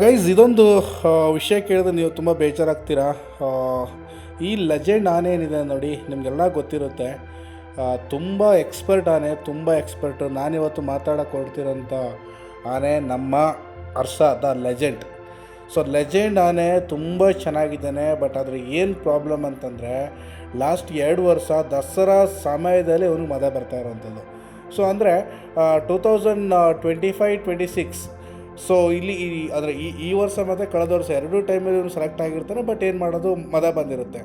Guys ಇದೊಂದು ವಿಷಯ ಕೇಳಿದ್ರೆ ನೀವು ತುಂಬ ಬೇಜಾರಾಗ್ತೀರಾ. ಆ, ಈ ಲೆಜೆಂಡ್ ಆನೆ ಏನಿದೆ ನೋಡಿ ನಿಮಗೆಲ್ಲ ಗೊತ್ತಿರುತ್ತೆ. ತುಂಬ ಎಕ್ಸ್ಪರ್ಟ್ ಆನೆ, ತುಂಬ ಎಕ್ಸ್ಪರ್ಟು. ನಾನಿವತ್ತು ಮಾತಾಡೋಕೆ ಹೊರಡ್ತಿರೋಂಥ ಆನೆ ನಮ್ಮ ಹರ್ಷ ದ ಲೆಜೆಂಡ್. ಸೊ ಲೆಜೆಂಡ್ ಆನೆ ತುಂಬ ಚೆನ್ನಾಗಿದ್ದಾನೆ. ಬಟ್ ಆದರೆ ಏನು ಪ್ರಾಬ್ಲಮ್ ಅಂತಂದರೆ ಲಾಸ್ಟ್ 2 ವರ್ಷ ದಸರಾ ಸಮಯದಲ್ಲಿ ಅವನಿಗೆ ಮದ ಬರ್ತಾ ಇರೋವಂಥದ್ದು. ಸೊ ಅಂದರೆ 2025-26. ಸೊ ಇಲ್ಲಿ ಅಂದರೆ ಈ ವರ್ಷ ಮತ್ತು ಕಳೆದ ವರ್ಷ ಎರಡೂ ಟೈಮಲ್ಲಿ ಇವನು ಸೆಲೆಕ್ಟ್ ಆಗಿರ್ತಾನೆ. ಬಟ್ ಏನು ಮಾಡೋದು, ಮದ ಬಂದಿರುತ್ತೆ.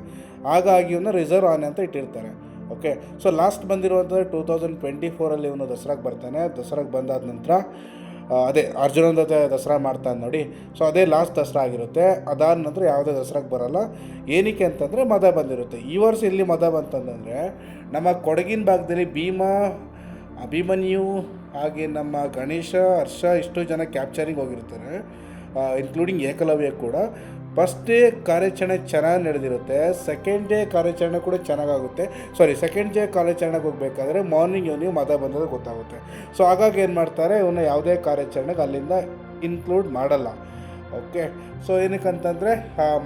ಹಾಗಾಗಿ ಇವನ್ನ ರಿಸರ್ವ್ ಆನೆ ಅಂತ ಇಟ್ಟಿರ್ತಾರೆ. ಓಕೆ, ಸೊ ಲಾಸ್ಟ್ ಬಂದಿರುವಂಥದ್ದು 2024 ಇವನು ದಸರಾಗೆ ಬರ್ತಾನೆ. ದಸರಾಗೆ ಬಂದಾದ ನಂತರ ಅದೇ ಅರ್ಜುನನ ಜೊತೆ ದಸರಾ ಮಾಡ್ತಾನೆ ನೋಡಿ. ಸೊ ಅದೇ ಲಾಸ್ಟ್ ದಸರಾ ಆಗಿರುತ್ತೆ. ಅದಾದ ನಂತರ ಯಾವುದೇ ದಸರಾಗೆ ಬರೋಲ್ಲ. ಏನಕ್ಕೆ ಅಂತಂದರೆ ಮದ ಬಂದಿರುತ್ತೆ. ಈ ವರ್ಷ ಇಲ್ಲಿ ಮದ ಬಂತಂದರೆ ನಮ್ಮ ಕೊಡಗಿನ ಭಾಗದಲ್ಲಿ ಭೀಮಾ, ಅಭಿಮನ್ಯು, ಹಾಗೆ ನಮ್ಮ ಗಣೇಶ, ಹರ್ಷ ಇಷ್ಟು ಜನ ಕ್ಯಾಪ್ಚರಿಂಗ್ ಹೋಗಿರ್ತಾರೆ, ಇನ್ಕ್ಲೂಡಿಂಗ್ ಏಕಲವ್ಯ ಕೂಡ. ಫಸ್ಟ್ ಡೇ ಕಾರ್ಯಾಚರಣೆ ಚೆನ್ನಾಗಿ ನಡೆದಿರುತ್ತೆ. ಸೆಕೆಂಡ್ ಡೇ ಕಾರ್ಯಾಚರಣೆ ಕೂಡ ಚೆನ್ನಾಗಾಗುತ್ತೆ. ಸೆಕೆಂಡ್ ಡೇ ಕಾರ್ಯಾಚರಣೆಗೆ ಹೋಗಬೇಕಾದ್ರೆ ಮಾರ್ನಿಂಗ್ ಇವನಿಗೆ ಮದ ಬಂದದ್ದು ಗೊತ್ತಾಗುತ್ತೆ. ಸೊ ಹಾಗಾಗಿ ಏನು ಮಾಡ್ತಾರೆ, ಇವನ್ನ ಯಾವುದೇ ಕಾರ್ಯಾಚರಣೆಗೆ ಅಲ್ಲಿಂದ ಇನ್ಕ್ಲೂಡ್ ಮಾಡಲ್ಲ. ಓಕೆ, ಸೊ ಏನಕ್ಕಂತಂದರೆ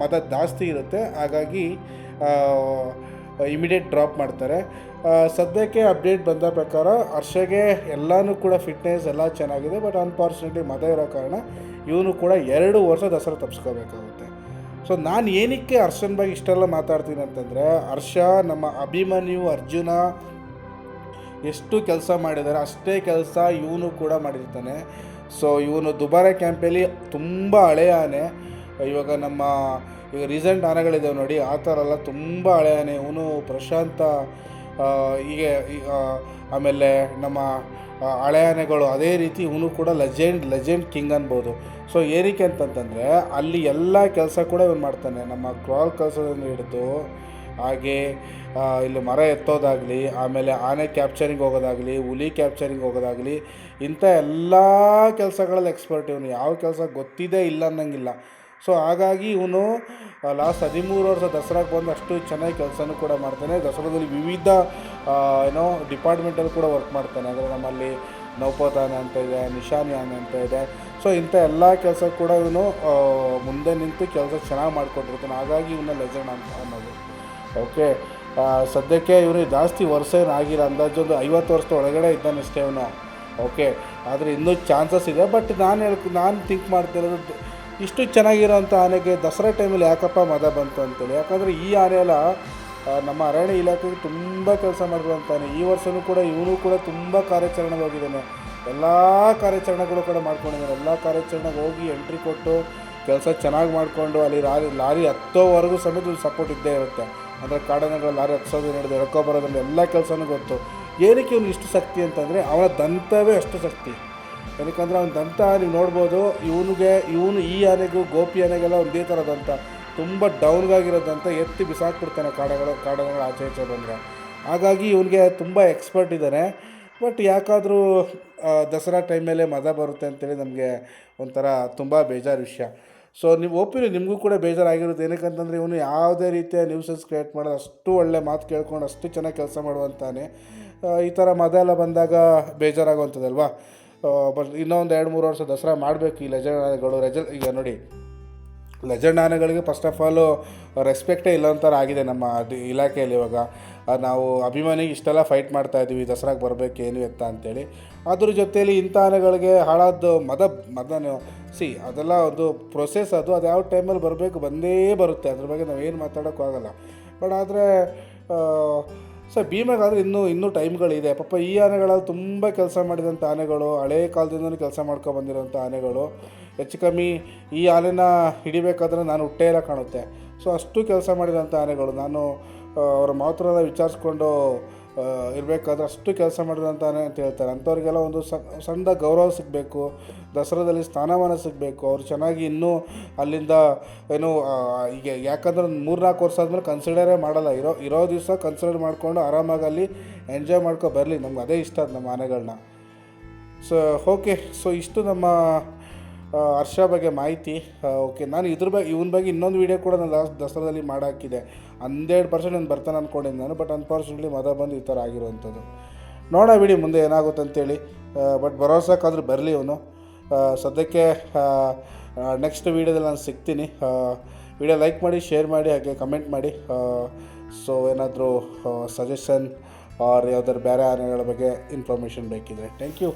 ಮದ ಜಾಸ್ತಿ ಇರುತ್ತೆ. ಹಾಗಾಗಿ ಇಮಿಡಿಯೇಟ್ ಡ್ರಾಪ್ ಮಾಡ್ತಾರೆ. ಸದ್ಯಕ್ಕೆ ಅಪ್ಡೇಟ್ ಬಂದ ಪ್ರಕಾರ ಹರ್ಷಗೆ ಎಲ್ಲನೂ ಕೂಡ ಫಿಟ್ನೆಸ್ ಎಲ್ಲ ಚೆನ್ನಾಗಿದೆ. ಬಟ್ ಅನ್ಫಾರ್ಚುನೇಟ್ಲಿ ಮದ ಇರೋ ಕಾರಣ ಇವನು ಕೂಡ 2 ವರ್ಷ ದಸರಾ ತಪ್ಪಿಸ್ಕೋಬೇಕಾಗುತ್ತೆ. ಸೊ ನಾನು ಏನಕ್ಕೆ ಹರ್ಷನ ಬಗ್ಗೆ ಇಷ್ಟೆಲ್ಲ ಮಾತಾಡ್ತೀನಿ ಅಂತಂದರೆ, ಹರ್ಷ ನಮ್ಮ ಅಭಿಮನ್ಯು, ಅರ್ಜುನ ಎಷ್ಟು ಕೆಲಸ ಮಾಡಿದ್ದಾರೆ ಅಷ್ಟೇ ಕೆಲಸ ಇವನು ಕೂಡ ಮಾಡಿರ್ತಾನೆ. ಸೊ ಇವನು ದುಬಾರೆ ಕ್ಯಾಂಪಲ್ಲಿ ತುಂಬ ಹಳೆಯ ಆನೆ. ಇವಾಗ ಈಗ ರೀಸೆಂಟ್ ಆನೆಗಳಿದ್ದಾವೆ ನೋಡಿ, ಆ ಥರ ಎಲ್ಲ ತುಂಬ ಹಳೆಯ ಆನೆ ಇವನು. ಪ್ರಶಾಂತ, ಹೀಗೆ ಆಮೇಲೆ ನಮ್ಮ ಹಳೆ ಆನೆಗಳು, ಅದೇ ರೀತಿ ಇವನು ಕೂಡ ಲೆಜೆಂಡ್ ಕಿಂಗ್ ಅನ್ಬೋದು. ಸೊ ಏನಕ್ಕೆ ಅಂತಂತಂದರೆ ಅಲ್ಲಿ ಎಲ್ಲ ಕೆಲಸ ಕೂಡ ಇವನು ಮಾಡ್ತಾನೆ. ನಮ್ಮ ಕ್ರಾಲ್ ಕಲ್ಸೋದನ್ನು ಹಿಡಿದು, ಹಾಗೆ ಇಲ್ಲಿ ಮರ ಎತ್ತೋದಾಗಲಿ, ಆಮೇಲೆ ಆನೆ ಕ್ಯಾಪ್ಚರಿಂಗ್ ಹೋಗೋದಾಗಲಿ, ಹುಲಿ ಕ್ಯಾಪ್ಚರಿಂಗ್ ಹೋಗೋದಾಗಲಿ, ಇಂಥ ಎಲ್ಲ ಕೆಲಸಗಳಲ್ಲಿ ಎಕ್ಸ್ಪರ್ಟ್ ಇವನು. ಯಾವ ಕೆಲಸ ಗೊತ್ತಿದೆ ಇಲ್ಲ ಅನ್ನೋಂಗಿಲ್ಲ. ಸೊ ಹಾಗಾಗಿ ಇವನು ಲಾಸ್ಟ್ 13 ವರ್ಷ ದಸರಾಗೆ ಬಂದು ಅಷ್ಟು ಚೆನ್ನಾಗಿ ಕೆಲಸನೂ ಕೂಡ ಮಾಡ್ತಾನೆ. ದಸರಾದಲ್ಲಿ ವಿವಿಧ ಡಿಪಾರ್ಟ್ಮೆಂಟಲ್ಲಿ ಕೂಡ ವರ್ಕ್ ಮಾಡ್ತಾನೆ. ಅಂದರೆ ನಮ್ಮಲ್ಲಿ ನೌಪತ್ ಆನೆ ಅಂತ ಇದೆ, ನಿಶಾನಿ ಆನೆ ಅಂತ ಇದೆ. ಸೊ ಇಂಥ ಎಲ್ಲ ಕೆಲಸ ಕೂಡ ಇವನು ಮುಂದೆ ನಿಂತು ಕೆಲಸ ಚೆನ್ನಾಗಿ ಮಾಡಿಕೊಟ್ಟಿರ್ತಾನೆ. ಹಾಗಾಗಿ ಇವನ್ನ ಲೆಜೆಂಡ್ ಅಂತ ಅನ್ನೋದು. ಓಕೆ, ಸದ್ಯಕ್ಕೆ ಇವನು ಜಾಸ್ತಿ ವರ್ಷ ಏನಾಗಿಲ್ಲ, ಅಂದಾಜು ಒಂದು 50 ವರ್ಷದ ಒಳಗಡೆ ಇದ್ದಾನಷ್ಟೇ ಇವನು. ಓಕೆ, ಆದರೆ ಇನ್ನೂ ಚಾನ್ಸಸ್ ಇದೆ. ಬಟ್ ನಾನು ಥಿಂಕ್ ಮಾಡ್ತಿರೋದು, ಇಷ್ಟು ಚೆನ್ನಾಗಿರೋಂಥ ಆನೆಗೆ ದಸರಾ ಟೈಮಲ್ಲಿ ಯಾಕಪ್ಪ ಮದ ಬಂತು ಅಂತೇಳಿ. ಯಾಕಂದರೆ ಈ ಆನೆ ಎಲ್ಲ ನಮ್ಮ ಅರಣ್ಯ ಇಲಾಖೆಗೆ ತುಂಬ ಕೆಲಸ ಮಾಡಿರುವಂತಾನೆ. ಈ ವರ್ಷವೂ ಕೂಡ ಇವನು ಕೂಡ ತುಂಬ ಕಾರ್ಯಾಚರಣೆಗೆ ಹೋಗಿದ್ದಾನೆ. ಎಲ್ಲ ಕಾರ್ಯಾಚರಣೆಗಳು ಕೂಡ ಮಾಡ್ಕೊಂಡಿದ್ದಾನೆ. ಎಲ್ಲ ಕಾರ್ಯಾಚರಣೆಗೆ ಹೋಗಿ ಎಂಟ್ರಿ ಕೊಟ್ಟು ಕೆಲಸ ಚೆನ್ನಾಗಿ ಮಾಡಿಕೊಂಡು ಅಲ್ಲಿ ಲಾರಿ ಹತ್ತೋವರೆಗೂ ಸಮೇತ ಸಪೋರ್ಟ್ ಇದ್ದೇ ಇರುತ್ತೆ. ಅಂದರೆ ಕಾಡಾನೆಗಳು ಲಾರಿ ಹತ್ಸೋದು ನಡೆದು ಎಳ್ಕೊಬರೋದ್ರಲ್ಲಿ ಎಲ್ಲ ಕೆಲಸನೂ ಗೊತ್ತು. ಏನಕ್ಕೆ ಇವನು ಇಷ್ಟು ಶಕ್ತಿ ಅಂತಂದರೆ ಅವನ ದಂತವೇ ಅಷ್ಟು ಶಕ್ತಿ. ಏನಕ್ಕಂದರೆ ಅವನ ದಂತ ನೀವು ನೋಡ್ಬೋದು. ಇವನು ಈ ಆನೆಗೂ ಗೋಪಿ ಆನೆಗೆಲ್ಲ ಒಂದೇ ಥರ ದಂತ, ತುಂಬ ಡೌನ್ಗಾಗಿರೋದಂತ ಎತ್ತಿ ಬಿಸಾಕ್ಬಿಡ್ತಾನೆ ಕಾಡಾನೆಗಳು ಆಚೆ ಬಂದರೆ. ಹಾಗಾಗಿ ಇವನಿಗೆ ತುಂಬ ಎಕ್ಸ್ಪರ್ಟ್ ಇದ್ದಾನೆ. ಬಟ್ ಯಾಕಾದರೂ ದಸರಾ ಟೈಮಲ್ಲೇ ಮದ ಬರುತ್ತೆ ಅಂತೇಳಿ ನಮಗೆ ಒಂಥರ ತುಂಬ ಬೇಜಾರು ವಿಷಯ. ಸೊ ನೀವು ಒಪ್ಪಿರಿ, ನಿಮಗೂ ಕೂಡ ಬೇಜಾರಾಗಿರುತ್ತೆ. ಏನಕ್ಕಂತಂದರೆ ಇವನು ಯಾವುದೇ ರೀತಿಯ ನ್ಯೂಸಸ್ ಕ್ರಿಯೇಟ್ ಮಾಡೋದು, ಅಷ್ಟು ಒಳ್ಳೆ ಮಾತು ಕೇಳ್ಕೊಂಡು ಅಷ್ಟು ಚೆನ್ನಾಗಿ ಕೆಲಸ ಮಾಡುವಂತಾನೆ. ಈ ಥರ ಮದ ಎಲ್ಲ ಬಂದಾಗ ಬೇಜಾರಾಗುವಂಥದ್ದಲ್ವಾ. ಬಟ್ ಇನ್ನೊಂದು 2-3 ವರ್ಷ ದಸರಾ ಮಾಡಬೇಕು ಈ ಲೆಜೆಂಡ್ ಆನೆಗಳು. ಈಗ ನೋಡಿ, ಲೆಜೆಂಡ್ ಆನೆಗಳಿಗೆ ಫಸ್ಟ್ ಆಫ್ ಆಲು ರೆಸ್ಪೆಕ್ಟೇ ಇಲ್ಲ ಒಂಥರ ಆಗಿದೆ ನಮ್ಮ ಇಲಾಖೆಯಲ್ಲಿ. ಇವಾಗ ನಾವು ಅಭಿಮಾನಿಗೆ ಇಷ್ಟೆಲ್ಲ ಫೈಟ್ ಮಾಡ್ತಾಯಿದ್ದೀವಿ ದಸರಾಗೆ ಬರಬೇಕೇನು ಎತ್ತ ಅಂತೇಳಿ. ಅದ್ರ ಜೊತೆಯಲ್ಲಿ ಇಂಥ ಆನೆಗಳಿಗೆ ಹಾಳಾದ ಮದನು ಅದೆಲ್ಲ ಒಂದು ಪ್ರೊಸೆಸ್. ಅದು ಯಾವ ಟೈಮಲ್ಲಿ ಬರಬೇಕು ಬಂದೇ ಬರುತ್ತೆ. ಅದ್ರ ಬಗ್ಗೆ ನಾವೇನು ಮಾತಾಡೋಕ್ಕಾಗಲ್ಲ. ಬಟ್ ಆದರೆ ಭೀಮಾಗಾದರೆ ಇನ್ನೂ ಟೈಮ್ಗಳಿದೆ. ಪಾಪ ಈ ಆನೆಗಳಲ್ಲಿ ತುಂಬ ಕೆಲಸ ಮಾಡಿದಂಥ ಆನೆಗಳು, ಹಳೇ ಕಾಲದಿಂದಲೂ ಕೆಲಸ ಬಂದಿರೋಂಥ ಆನೆಗಳು. ಹೆಚ್ಚು ಕಮ್ಮಿ ಈ ಆನೆನ ಹಿಡಿಬೇಕಾದ್ರೆ ನಾನು ಹುಟ್ಟೇ ಇಲ್ಲ ಕಾಣುತ್ತೆ. ಸೊ ಅಷ್ಟು ಕೆಲಸ ಮಾಡಿರೋಂಥ ಆನೆಗಳು. ನಾನು ಅವರ ಮಾತುಗಳನ್ನ ವಿಚಾರಿಸ್ಕೊಂಡು ಇರಬೇಕಾದ್ರೆ ಅಷ್ಟು ಕೆಲಸ ಮಾಡಿರೋಂಥ ಆನೆ ಅಂತ ಹೇಳ್ತಾರೆ. ಅಂಥವ್ರಿಗೆಲ್ಲ ಒಂದು ಸಣ್ಣ ಗೌರವ ಸಿಗಬೇಕು, ದಸರಾದಲ್ಲಿ ಸ್ಥಾನಮಾನ ಸಿಗಬೇಕು. ಅವ್ರು ಚೆನ್ನಾಗಿ ಇನ್ನೂ ಅಲ್ಲಿಂದ ಈಗ ಯಾಕಂದ್ರೆ 3-4 ವರ್ಷ ಆದಮೇಲೆ ಕನ್ಸಿಡರೇ ಮಾಡಲ್ಲ. ಇರೋ ದಿವಸ ಕನ್ಸಿಡರ್ ಮಾಡಿಕೊಂಡು ಆರಾಮಾಗಿ ಅಲ್ಲಿ ಎಂಜಾಯ್ ಬರಲಿ. ನಮ್ಗೆ ಅದೇ ಇಷ್ಟ ಅದು ನಮ್ಮ ಆನೆಗಳನ್ನ. ಸೊ ಓಕೆ, ಸೊ ಇಷ್ಟು ನಮ್ಮ ಹರ್ಷ ಬಗ್ಗೆ ಮಾಹಿತಿ. ಓಕೆ, ನಾನು ಇವನ ಬಗ್ಗೆ ಇನ್ನೊಂದು ವೀಡಿಯೋ ಕೂಡ ನಾನು ಲಾಸ್ಟ್ ದಸರಾದಲ್ಲಿ ಮಾಡಾಕಿದೆ. 100% ನಾನು ಬರ್ತಾನೆ ಅಂದ್ಕೊಂಡಿದ್ದೆ ನಾನು. ಬಟ್ ಅನ್ಫಾರ್ಚುನೇಟ್ಲಿ ಮದ ಬಂದು ಈ ಥರ ಆಗಿರುವಂಥದ್ದು. ನೋಡೋಣ ಬಿಡಿ ಮುಂದೆ ಏನಾಗುತ್ತೆ ಅಂತೇಳಿ. ಬಟ್ ಭರೋಸಾಕಾದ್ರೂ ಬರಲಿ ಇವನು. ಸದ್ಯಕ್ಕೆ ನೆಕ್ಸ್ಟ್ ವೀಡಿಯೋದಲ್ಲಿ ನಾನು ಸಿಗ್ತೀನಿ. ವಿಡಿಯೋ ಲೈಕ್ ಮಾಡಿ, ಶೇರ್ ಮಾಡಿ, ಹಾಗೆ ಕಮೆಂಟ್ ಮಾಡಿ. ಸೊ ಏನಾದರೂ ಸಜೆಷನ್ ಆರ್ ಯಾವ್ದಾದ್ರು ಬೇರೆ ಆನೆಗಳ ಬಗ್ಗೆ ಇನ್ಫಾರ್ಮೇಷನ್ ಬೇಕಿದ್ರೆ. Thank you.